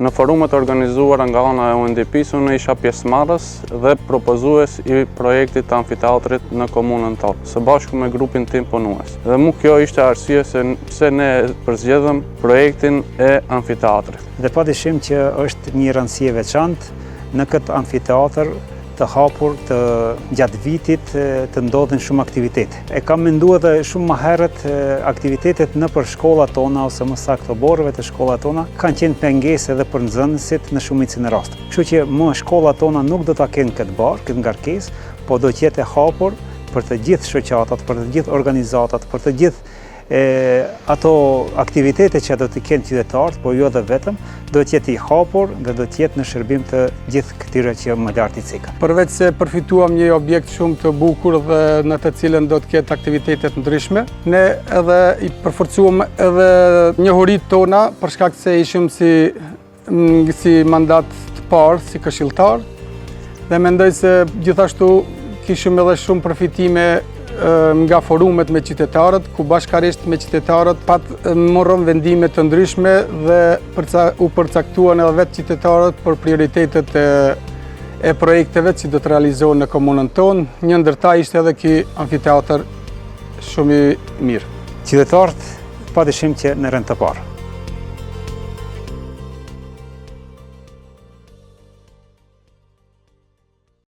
Në forumet organizuara nga ana e UNDP-s unë isha pjesëmarrës dhe propozues i projektit të amfiteatrit në komunën tonë, së bashku me grupin tim punues. Dhe kjo ishte arsye pse ne përzgjedhëm projektin e amfiteatrit. Dhe padyshim që është një rëndësi e veçantë në këtë amfiteatër të hapur të gjatë vitit të ndodhin shumë aktivitete. E kam menduar edhe shumë më herët aktivitetet nëpër shkollat tona ose më saktë oborëve të shkollat tona kanë qenë pengesë edhe për nxënësit në shumicën e rasteve. Kështu që më shkollat tona nuk do ta kenë këtë barë, këtë ngarkesë, po do të jetë e hapur për të gjithë shoqatat, për të gjithë organizatat, për të gjithë ato aktivitete që do të kenë qytetarët, po jo edhe vetëm, do të jetë i hapur dhe do të jetë në shërbim të gjithë këtyre që më lart i cekan. Përveç se përfituam një objekt shumë të bukur dhe në të cilën do të ketë aktivitetet ndryshme, ne edhe i përforcuam edhe njohuritë tona për shkak se ishim si mandat të parë, si këshilltar, dhe mendoj se gjithashtu kishim edhe shumë përfitime nga forumet me qytetarët, ku bashkarisht me qytetarët morëm vendime të ndryshme dhe u përcaktuan edhe vetë qytetarët për prioritetet e projekteve që do të realizohen në komunën tonë. Një ndër ta ishte edhe ky amfiteatër shumë i mirë. Qytetarët padyshim që në rend të parë.